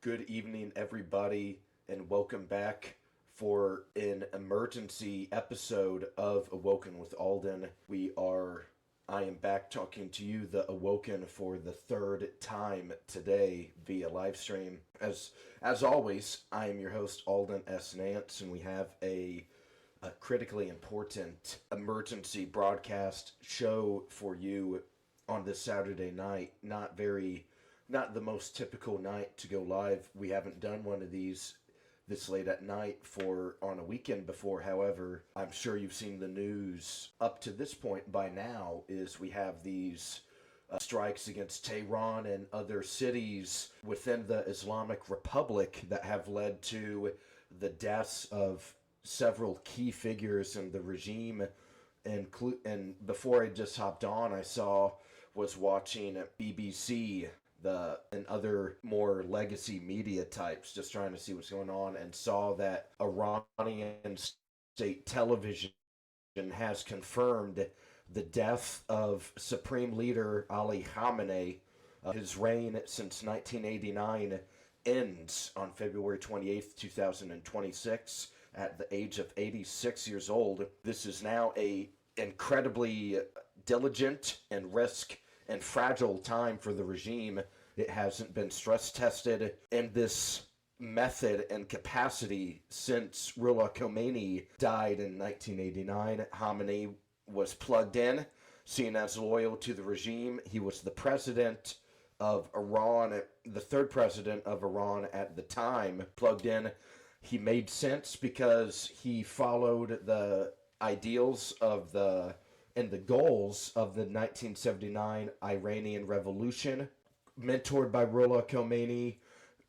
Good evening, everybody, and welcome back for an emergency episode of Awoken with Alden. I am back talking to you, the Awoken, for the third time today via live stream. As always, I am your host, Alden S. Nance, and we have a critically important emergency broadcast show for you on this Saturday night. Not the most typical night to go live. We haven't done one of these this late at night for on a weekend before. However, I'm sure you've seen the news up to this point by now. Is we have these strikes against Tehran and other cities within the Islamic Republic that have led to the deaths of several key figures in the regime. And before I just hopped on, was watching BBC and other more legacy media types, just trying to see what's going on, and saw that Iranian state television has confirmed the death of Supreme Leader Ali Khamenei. His reign since 1989 ends on February 28th, 2026, at the age of 86 years old. This is now a incredibly diligent and risk and fragile time for the regime. It hasn't been stress tested in this method and capacity since Ruhollah Khomeini died in 1989. Khamenei was plugged in, seen as loyal to the regime. He was the president of Iran, the third president of Iran at the time, plugged in. He made sense because he followed the ideals of and the goals of the 1979 Iranian Revolution, mentored by Ruhollah Khomeini.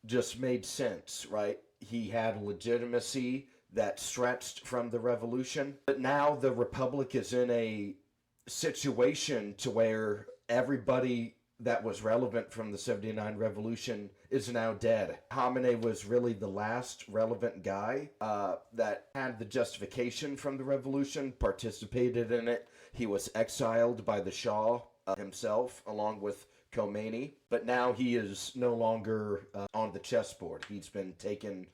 Just made sense, right? He had legitimacy that stretched from the revolution. But now the Republic is in a situation to where everybody that was relevant from the 79 revolution is now dead. Khamenei was really the last relevant guy that had the justification from the revolution, participated in it. He was exiled by the Shah himself, along with Khomeini. But now he is no longer on the chessboard. He's been taken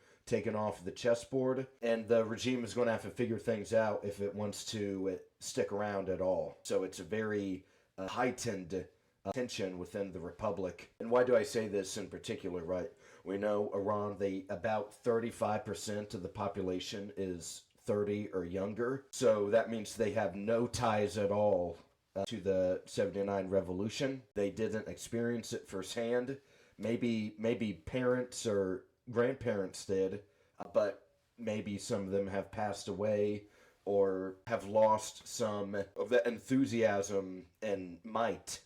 off the chessboard, and the regime is going to have to figure things out if it wants to stick around at all. So it's a very heightened tension within the republic. And why do I say this in particular, right? We know Iran, about 35% of the population is 30 or younger. So that means they have no ties at all to the 79 revolution. They didn't experience it firsthand. Maybe parents or grandparents did, but maybe some of them have passed away or have lost some of the enthusiasm and might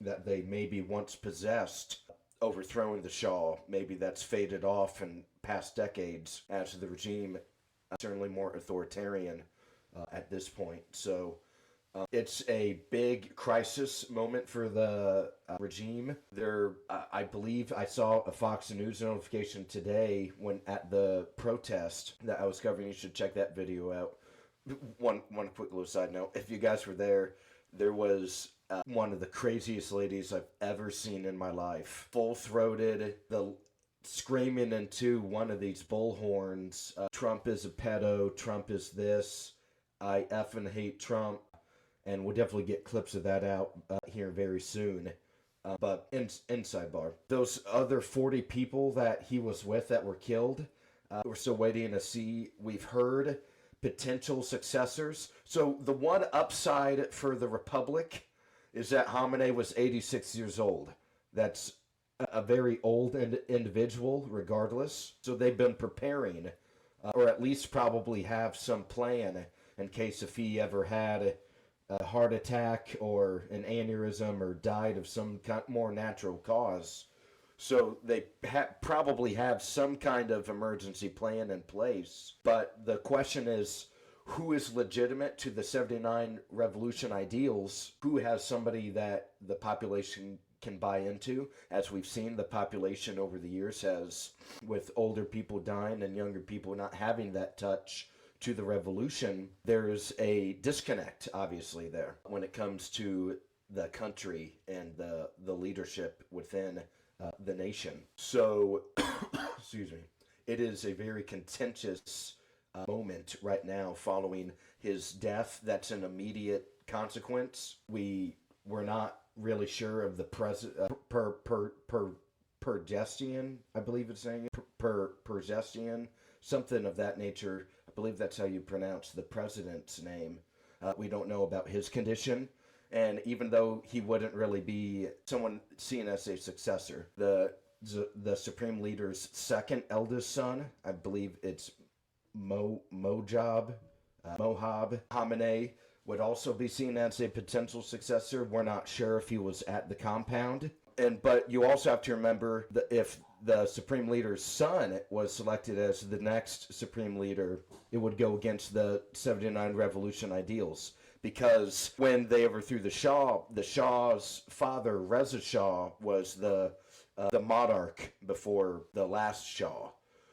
that they maybe once possessed, overthrowing the Shah. Maybe that's faded off in past decades as the regime certainly more authoritarian at this point. So it's a big crisis moment for the regime. I believe I saw a Fox News notification today when at the protest that I was covering. You should check that video out. One quick little side note: if you guys were there, there was one of the craziest ladies I've ever seen in my life, full-throated, screaming into one of these bullhorns, Trump is a pedo, Trump is this, I effing hate Trump. And we'll definitely get clips of that out here very soon. But in sidebar, those other 40 people that he was with that were killed, we're still waiting to see. We've heard potential successors. So the one upside for the Republic is that Khamenei was 86 years old. That's a very old individual, regardless. So they've been preparing, or at least probably have some plan in case if he ever had a heart attack or an aneurysm or died of some more natural cause. So they probably have some kind of emergency plan in place. But the question is, who is legitimate to the 79 revolution ideals? Who has somebody that the population can buy into? As we've seen, the population over the years has, with older people dying and younger people not having that touch to the revolution, there's a disconnect, obviously, there when it comes to the country and the leadership within the nation. So, excuse me, it is a very contentious moment right now following his death. That's an immediate consequence. We're not really sure of the Pergestian, I believe it's saying Pergestian, something of that nature. I believe that's how you pronounce the president's name. We don't know about his condition. And even though he wouldn't really be someone seen as a successor, the supreme leader's second eldest son, I believe it's Mohab Khamenei, would also be seen as a potential successor. We're not sure if he was at the compound. But you also have to remember that if the supreme leader's son was selected as the next supreme leader, it would go against the 79 revolution ideals. Because when they overthrew the Shah's father, Reza Shah, was the monarch before the last Shah.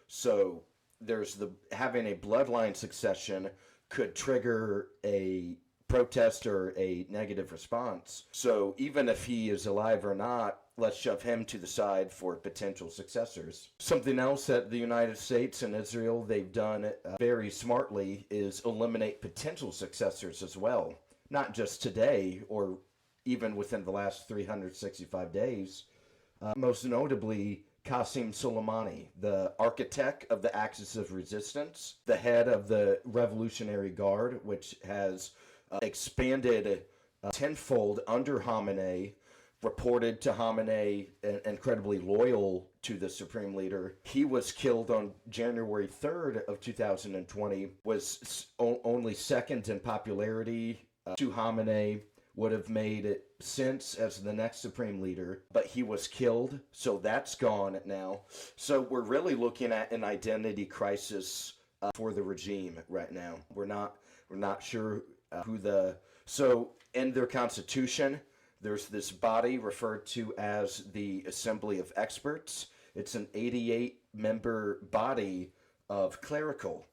So there's having a bloodline succession could trigger a protest or a negative response. So even if he is alive or not, let's shove him to the side for potential successors. Something else that the United States and Israel, they've done very smartly is eliminate potential successors as well. Not just today or even within the last 365 days. Most notably, Qasem Soleimani, the architect of the Axis of Resistance, the head of the Revolutionary Guard, which has expanded tenfold under Khamenei, reported to Khamenei, incredibly loyal to the supreme leader. He was killed on January 3rd of 2020, was only second in popularity to Khamenei, would have made it sense as the next supreme leader, but he was killed, so that's gone now. So we're really looking at an identity crisis for the regime right now. We're not sure so in their constitution, there's this body referred to as the Assembly of Experts. It's an 88-member body of clerical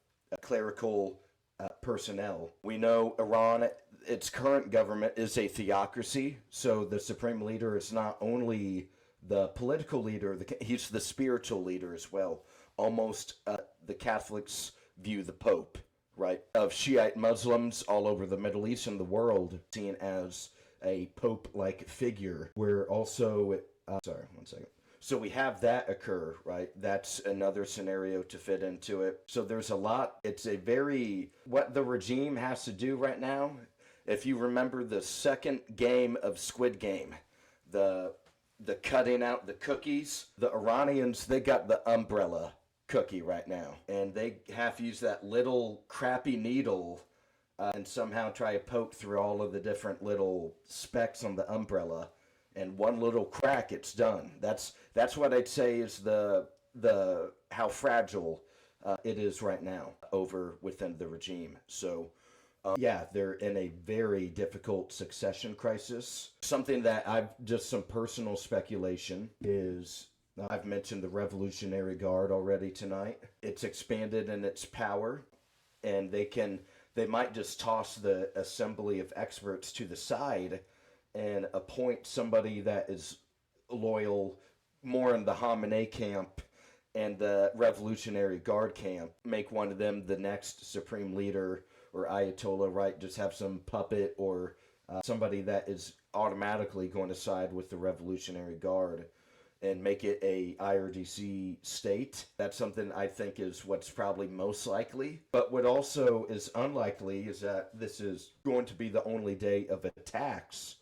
personnel. We know Iran, its current government is a theocracy, so the supreme leader is not only the political leader, he's the spiritual leader as well. Almost the Catholics view the Pope, right, of Shiite Muslims all over the Middle East and the world, seen as a Pope-like figure. We're also, sorry, one second. So we have that occur, right? That's another scenario to fit into it. So there's a lot. It's what the regime has to do right now, if you remember the second game of Squid Game, the cutting out the cookies, the Iranians, they got the umbrella cookie right now, and they have to use that little crappy needle and somehow try to poke through all of the different little specks on the umbrella, and one little crack, it's done. That's what I'd say is the how fragile it is right now over within the regime. So yeah, they're in a very difficult succession crisis. Something that some personal speculation is, I've mentioned the Revolutionary Guard already tonight. It's expanded in its power, and they might just toss the Assembly of Experts to the side and appoint somebody that is loyal more in the Khamenei camp and the Revolutionary Guard camp. Make one of them the next supreme leader or Ayatollah, right? Just have some puppet or somebody that is automatically going to side with the Revolutionary Guard and make it a IRGC state. That's something I think is what's probably most likely. But what also is unlikely is that this is going to be the only day of attacks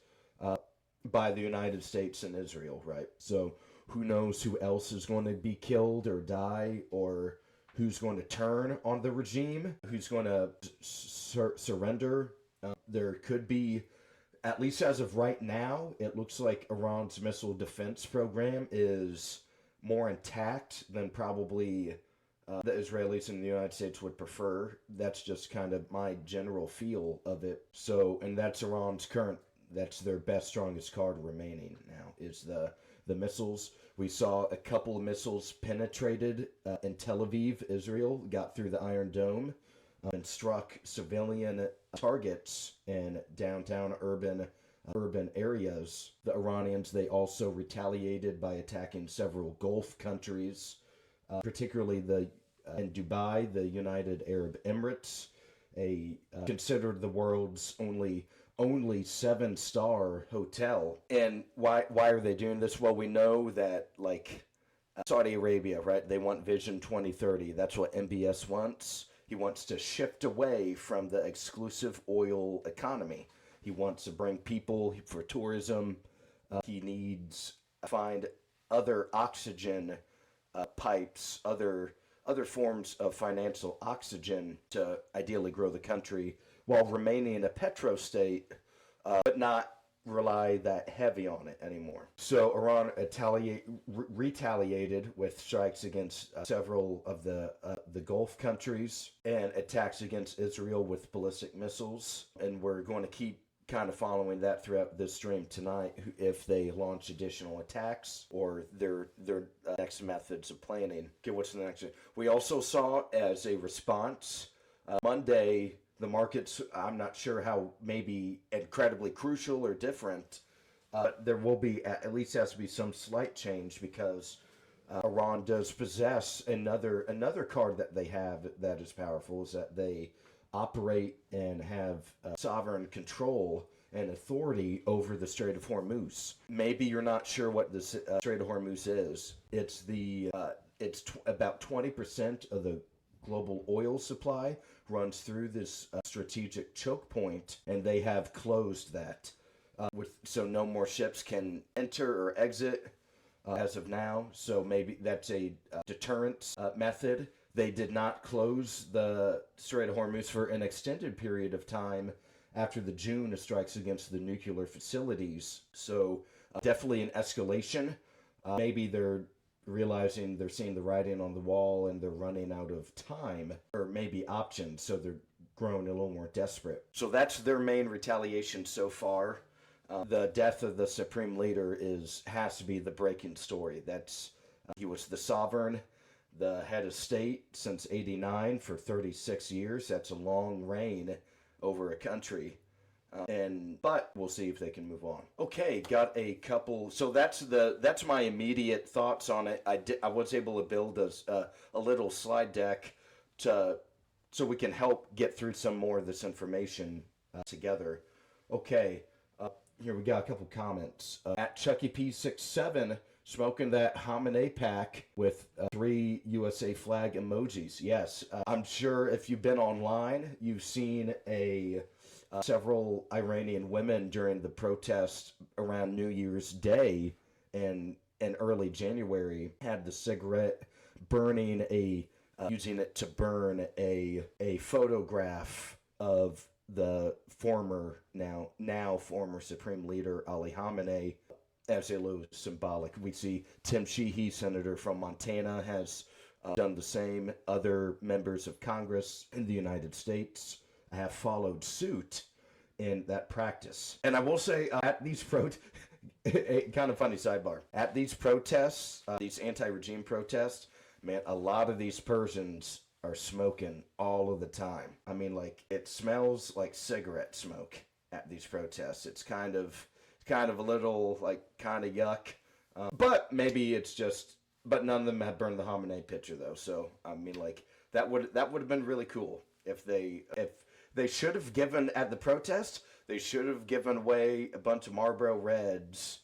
by the United States and Israel, right? So who knows who else is going to be killed or die, or who's going to turn on the regime, who's going to surrender. There could be, at least as of right now, it looks like Iran's missile defense program is more intact than probably the Israelis and the United States would prefer. That's just kind of my general feel of it. So, and that's that's their best, strongest card remaining now, is the missiles. We saw a couple of missiles penetrated in Tel Aviv, Israel, got through the Iron Dome, and struck civilian targets in downtown urban urban areas. The Iranians, they also retaliated by attacking several Gulf countries, particularly in Dubai, the United Arab Emirates, considered the world's only 7-star hotel. And why are they doing this? Well, we know that Saudi Arabia, right? They want Vision 2030. That's what MBS wants. He wants to shift away from the exclusive oil economy. He wants to bring people for tourism. He needs to find other oxygen pipes, other forms of financial oxygen to ideally grow the country while remaining a petro-state, but not rely that heavy on it anymore. So Iran retaliated with strikes against several of the Gulf countries and attacks against Israel with ballistic missiles. And we're going to keep kind of following that throughout this stream tonight, if they launch additional attacks or their next methods of planning. Okay, what's the next one? We also saw, as a response, Monday, the markets, I'm not sure how, maybe incredibly crucial or different, there will be, at least has to be some slight change, because Iran does possess another card that they have that is powerful, is that they operate and have sovereign control and authority over the Strait of Hormuz. Maybe you're not sure what the Strait of Hormuz is. It's about 20% of the global oil supply runs through this strategic choke point, and they have closed that. So no more ships can enter or exit as of now. So maybe that's a deterrence method. They did not close the Strait of Hormuz for an extended period of time after the June strikes against the nuclear facilities. So definitely an escalation. Maybe they're realizing they're seeing the writing on the wall and they're running out of time, or maybe options, so they're growing a little more desperate. So that's their main retaliation so far. The death of the supreme leader has to be the breaking story. He was the sovereign, the head of state since '89 for 36 years. That's a long reign over a country. But we'll see if they can move on. Okay, got a couple. So that's my immediate thoughts on it. I was able to build a little slide deck so we can help get through some more of this information together. Okay, here we got a couple comments. At Chucky P67, smoking that Khamenei pack with 3 USA flag emojis. Yes, I'm sure if you've been online, you've seen several Iranian women during the protests around New Year's Day in early January had the cigarette burning using it to burn a photograph of the now former Supreme Leader Ali Khamenei as a little symbolic. We see Tim Sheehy, senator from Montana, has done the same. Other members of Congress in the United States have followed suit in that practice. And I will say, at these kind of funny sidebar, at these protests, these anti-regime protests, man, a lot of these Persians are smoking all of the time. I mean, it smells like cigarette smoke at these protests. It's kind of a little kind of yuck, but maybe it's just. But none of them have burned the Khamenei picture though. So I mean, that would have been really cool if they should have given at the protest. They should have given away a bunch of Marlboro Reds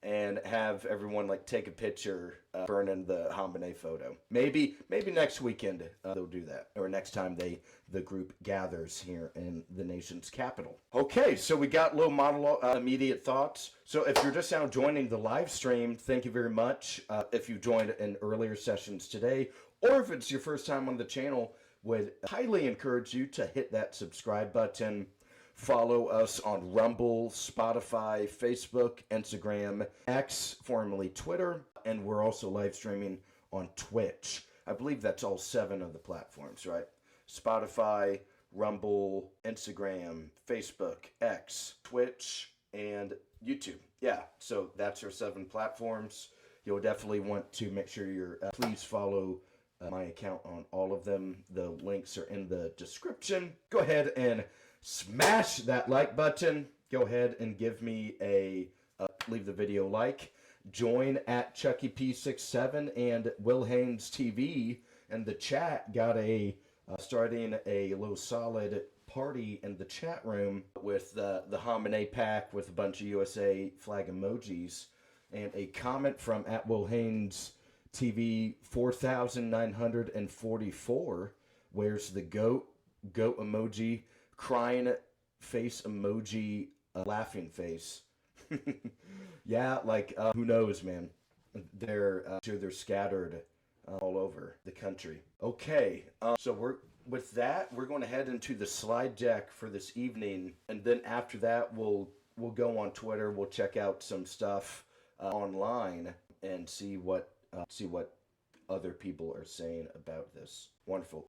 and have everyone take a picture burning the Khamenei photo. Maybe next weekend they'll do that, or next time the group gathers here in the nation's capital. Okay, so we got little monologue, immediate thoughts. So if you're just now joining the live stream, thank you very much. If you joined in earlier sessions today, or if it's your first time on the channel, would highly encourage you to hit that subscribe button. Follow us on Rumble, Spotify, Facebook, Instagram, X, formerly Twitter, and we're also live streaming on Twitch. I believe that's all 7 of the platforms, right? Spotify, Rumble, Instagram, Facebook, X, Twitch, and YouTube. Yeah, so that's our 7 platforms. You'll definitely want to make sure please follow my account on all of them. The links are in the description. Go ahead and smash that like button. go ahead and give me a leave the video like. Join at Chucky P67 and Will Haynes TV, and the chat got a starting a little solid party in the chat room with the Khamenei pack with a bunch of USA flag emojis, and a comment from at Will Haynes TV 4944. Where's the goat emoji, crying face emoji, laughing face. Yeah, like who knows, man? They're scattered all over the country. Okay, so we're going to head into the slide deck for this evening, and then after that we'll go on Twitter. We'll check out some stuff online and see what other people are saying about this. Wonderful.